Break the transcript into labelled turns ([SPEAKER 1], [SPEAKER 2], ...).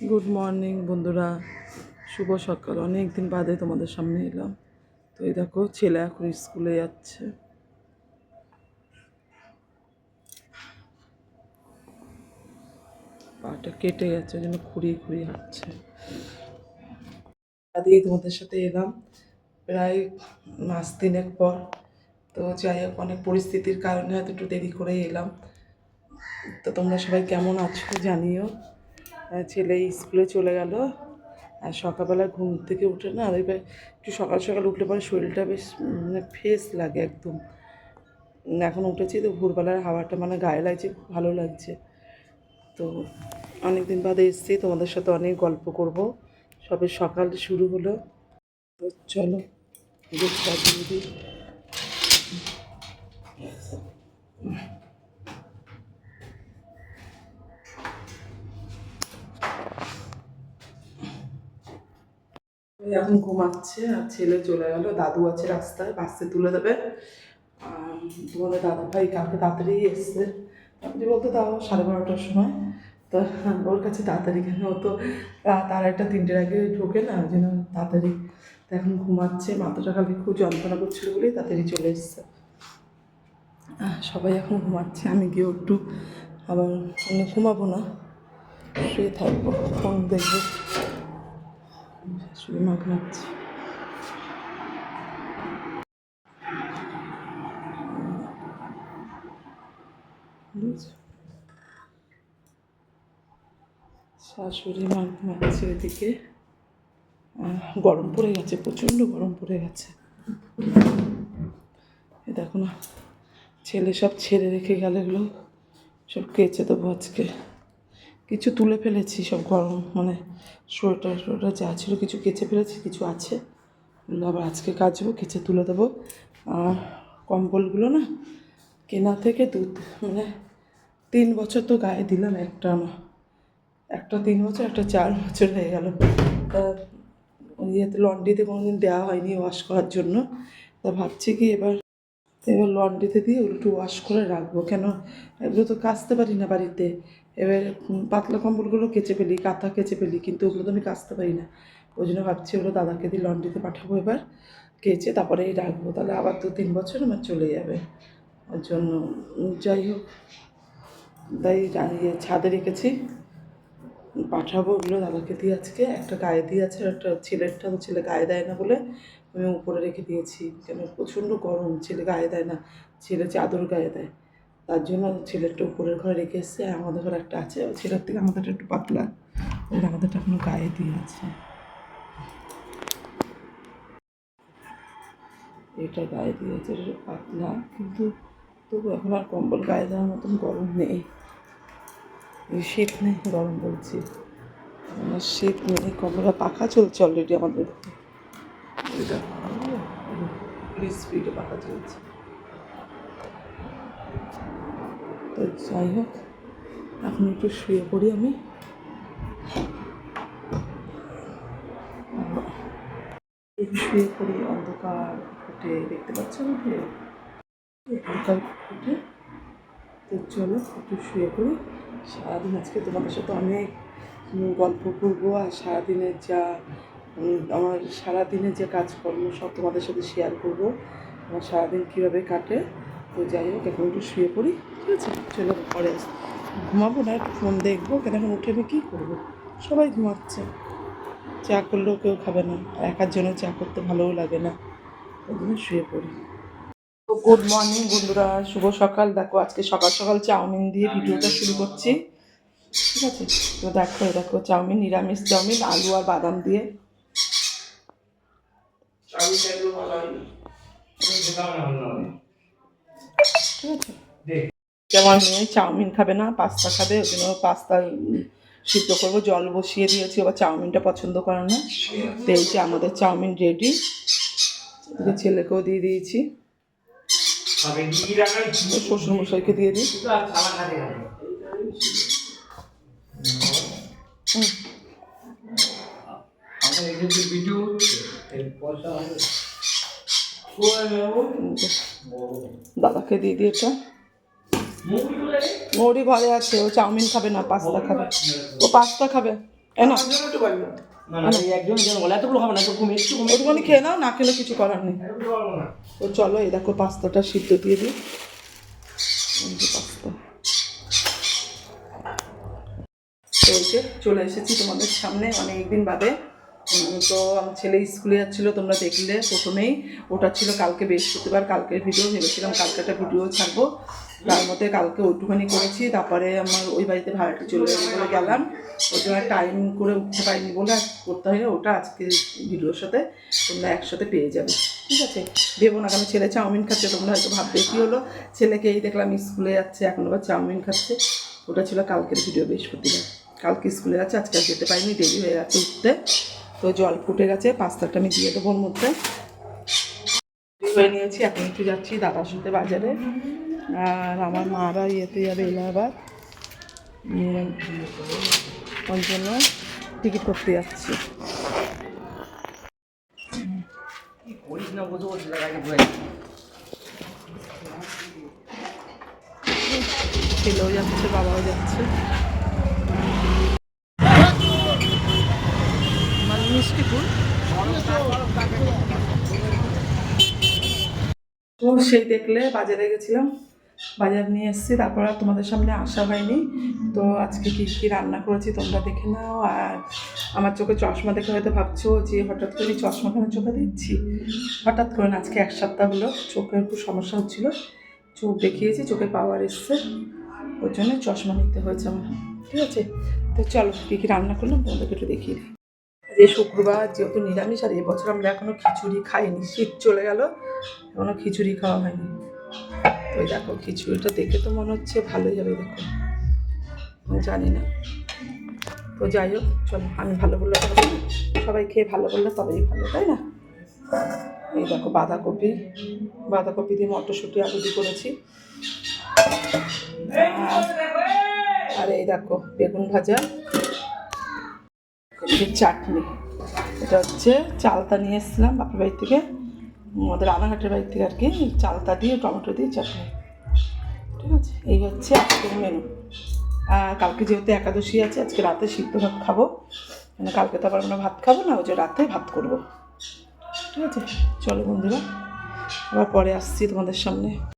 [SPEAKER 1] Good morning বন্ধুরা, শুভ সকাল। অনেক দিন বাদে তোমাদের সামনে এলাম। তো এই দেখো, ছেলে এখন স্কুলে যাচ্ছে। পাটা কেটে গেছে, ওই জন্য খুঁড়িয়ে খুঁড়িয়ে হাঁটছে। দিয়ে তোমাদের সাথে এলাম প্রায় মাস তিনেক পর। তো যাই হোক, অনেক পরিস্থিতির কারণে হয়তো একটু দেরি করেই এলাম। তো তোমরা সবাই কেমন আছো জানিও। ছেলে স্কুলে চলে গেল, আর সকালবেলা ঘুম থেকে উঠে না, এবার একটু সকাল সকাল উঠলে পরে শরীরটা বেশ মানে ফ্রেশ লাগে একদম। এখন উঠেছি তো ভোরবেলার হাওয়াটা মানে গায়ে লাগছে, খুব ভালো লাগছে। তো অনেক দিন বাদে এসেছি, তোমাদের সাথে অনেক গল্প করব। সবে সকাল শুরু হলো, তো চলো দুধটা দিয়ে দিই। এখন ঘুমাচ্ছে, আর ছেলে চলে গেল, দাদু আছে রাস্তায়, বাসে তুলে দেবে। তোমাদের দাদা ভাই কালকে তাড়াতাড়ি এসছে, তাড়াতাড়ি বলতে তাও 12:30টার সময়। তো ওর কাছে তাড়াতাড়ি কেন, ও তো রাত 2:30-3টের আগে ঢোকে না, ওই জন্য তাড়াতাড়ি। তো এখন ঘুমাচ্ছে, মাথাটা কালকে খুব যন্ত্রণা করছিল বলেই তাড়াতাড়ি চলে এসছে। সবাই এখন ঘুমাচ্ছে, আমি গিয়ে একটু আবার ঘুমাবো না, শুয়ে থাকবো, ফোন দেখবো। শাশুড়ি মা ঘুমাচ্ছে। শাশুড়ি মা ঘুমাচ্ছে ওইদিকে। গরম পড়ে গেছে, প্রচণ্ড গরম পড়ে গেছে। এ দেখো না, ছেলে সব ছেড়ে রেখে গেল, এগুলো সব কেচে দেবো আজকে। কিছু তুলে ফেলেছি, সব গরম মানে সোয়েটার টোয়েটার যা ছিল কিছু কেচে ফেলেছি, কিছু আছে, ওগুলো আবার আজকে কাচবো, কেচে তুলে দেবো। আর কম্বলগুলো না কেনা থেকে মানে 3 বছর তো গায়ে দিলাম, একটা 3 বছর, একটা 4 বছর হয়ে গেল। তা ইয়েতে লন্ড্রিতে কোনোদিন দেওয়া হয়নি ওয়াশ করার জন্য। তা ভাবছি কি এবার লন্ড্রিতে দিয়ে ওগুলো একটু ওয়াশ করে রাখবো, কেন এগুলো তো কাচতে পারি না বাড়িতে। এবার পাতলা কম্বলগুলো কেচে ফেলি, কাঁথা কেচে ফেলি, কিন্তু ওগুলো তো আমি কাচতে পারি না। ওই জন্য ভাবছি ওগুলো দাদাকে দিয়ে লন্ড্রিতে পাঠাবো এবার, কেচে তারপরেই রাখবো, তাহলে আবার 2-3 বছর আমার চলে যাবে। ওর জন্য যাই হোক, তাই ছাদে রেখেছি, পাঠাবো ওগুলো দাদাকে দিয়ে আজকে। একটা গায়ে দিয়ে আছে, একটা ছেলেরটা, তো ছেলে গায়ে দেয় না বলে আমি উপরে রেখে দিয়েছি, কেন প্রচণ্ড গরম, ছেলে গায়ে দেয় না, ছেলে চাদর গায়ে দেয়। তার জন্য ছেলেরটা উপরের ঘরে রেখে এসছে, আমাদের ঘরে একটা আছে, ছেলের থেকে আমাদেরটা একটু পাতলা, ওই আমাদেরটা এখনো গায়ে দিয়ে আছে। এটা গায়ে দিয়েছে, এটা পাতলা, কিন্তু তবু এখন আর কম্বল গায়ে দেওয়ার মতন গরম নেই। শীত নেই, গরম বলছি, শীত নেই, কম্বলটা পাখা চলছে অলরেডি আমাদের। স্পিডে পাখা চলছে। তো যাই হোক, এখন একটু শুয়ে পড়ি আমি। শুয়ে পড়ি, অন্ধকার ফুটে, দেখতে পাচ্ছ উঠে, অন্ধকার ফুটে। তো চলো একটু শুয়ে পড়ি। সারাদিন আজকে তোমাদের সাথে অনেক গল্প করবো, আর সারাদিনের যা আমার সারাদিনের যে কাজকর্ম সব তোমাদের সাথে শেয়ার করবো, আমার সারাদিন কীভাবে কাটে। তো যাই হোক, এখন একটু শুয়ে পড়ি, ঠিক আছে? চলো পরে ঘুমাবো না, একটু ফোন দেখবো, কেন এখন উঠে আমি কী করবো, সবাই ঘুমাচ্ছে, চা করলেও কেউ খাবে না, একার জন্য চা করতে ভালোও লাগে না, ওই জন্য শুয়ে পড়ি। তো গুড মর্নিং বন্ধুরা, শুভ সকাল। দেখো আজকে সকাল সকাল চাউমিন দিয়ে ভিডিওটা শুরু করছি, ঠিক আছে? তো দেখো চাউমিন, নিরামিষ চাউমিন, আলু আর বাদাম দিয়ে। ঠিক আছে, আমার মেয়ে চাউমিন খাবে না, পাস্তা খাবে, ওই জন্য পাস্তা সিদ্ধ করবো, জল বসিয়ে দিয়েছি, আবার চাউমিনটা পছন্দ করে না। তো এই যে আমাদের চাউমিন রেডি, ছেলেকেও দিয়ে দিয়েছি, শ্বশুরমশাইকে দিয়ে দিই। দাদাকে দিয়ে দিই এটা। মৌরি ঘরে আছে, ও চাউমিন খাবে না, পাস্তা খাবে, ও পাস্তা খাবে। না ওটুকুনি খেয়ে নাও, না খেলে কিছু করার নেই। তো চলো এই দেখো পাস্তাটা সিদ্ধ দিয়ে দিই। পাস্তা তো ওই যে চলে এসেছি তোমাদের সামনে অনেকদিন বাদে। তো আমার ছেলে স্কুলে যাচ্ছিলো, তোমরা দেখলে প্রথমেই। ওটা ছিল কালকে বৃহস্পতিবার, কালকের ভিডিও। ভেবেছিলাম কালকে একটা ভিডিও ছাড়বো, তার মধ্যে কালকে ওইটুখানি করেছি। তারপরে আমার ওই বাড়িতে ভাড়াটি চলে বলে গেলাম, ওই জন্য টাইম করে উঠতে পারিনি বলে আর করতে হয় না। ওটা আজকে ভিডিওর সাথে তোমরা একসাথে পেয়ে যাবে, ঠিক আছে? ভেবো না, কারণ ছেলে চাউমিন খাচ্ছে, তোমরা হয়তো ভাববে কী হলো, ছেলেকে এই দেখলাম স্কুলে যাচ্ছে এখন আবার চাউমিন খাচ্ছে। ওটা ছিল কালকের ভিডিও বৃহস্পতিবার। কালকে স্কুলে যাচ্ছে, আজকে আর যেতে পারিনি, দেরি হয়ে গেছে উঠতে। তো জল ফুটে গেছে, পাস্তাটা আমি দিয়ে দেবো ওর মধ্যে। হয়ে নিয়েছি, এখন একটু যাচ্ছি দাদার সাথে বাজারে। আর আমার মারা ইয়েতে যাবে এলাহাবাদ, ওর জন্য টিকিট করতে যাচ্ছি। ছেলেও যাচ্ছে, বাবাও যাচ্ছে। মিষ্টিপুর তো সেই দেখলে বাজারে গেছিলাম, বাজার নিয়ে এসেছি। তারপর আর তোমাদের সামনে আসা হয়নি। তো আজকে কী কী রান্না করেছি তোমরা দেখে নাও। আর আমার চোখে চশমা দেখে হয়তো ভাবছো যে হঠাৎ করে চশমা কেন চোখে দিচ্ছি। হঠাৎ করে না, আজকে 1 সপ্তাহ হলো চোখের একটু সমস্যা হচ্ছিলো, চোখ দেখিয়েছি, চোখে পাওয়ার এসছে, ওর জন্য চশমা নিতে হয়েছে আমার, ঠিক আছে? তো চলো কী কী রান্না করলাম তোমাদেরকে একটু দেখিয়ে দিই। যে শুক্রবার যেহেতু নিরামিষ, আর এবছর আমরা এখনও খিচুড়ি খাইনি, শীত চলে গেল এখনও খিচুড়ি খাওয়া হয়নি। ওই দেখো খিচুড়িটা দেখে তো মনে হচ্ছে ভালোই হবে, দেখো জানি না। তো যাই হোক চলো, আমি ভালো বললে হবে না, সবাই খেয়ে ভালো বললে তবেই ভালো, তাই না? এই দেখো বাঁধাকপি দিয়ে মটরশুঁটি আলু দিয়ে করেছি। আর এই দেখো বেগুন ভাজা, চাটনি। এটা হচ্ছে চালতা নিয়ে এসেছিলাম বাপের বাড়ি থেকে, আমাদের রানাঘাটের বাড়ি থেকে আর কি। চালতা দিয়ে টমেটো দিয়ে চাটনি, ঠিক আছে? এই হচ্ছে আজকের মেনু। আর কালকে যেহেতু একাদশী আছে, আজকে রাতে সিদ্ধ ভাত খাবো, মানে কালকে তো আবার আমরা ভাত খাবো না, ওই যে রাতে ভাত করবো, ঠিক আছে? চলো বন্ধুরা, আবার পরে আসছি তোমাদের সামনে।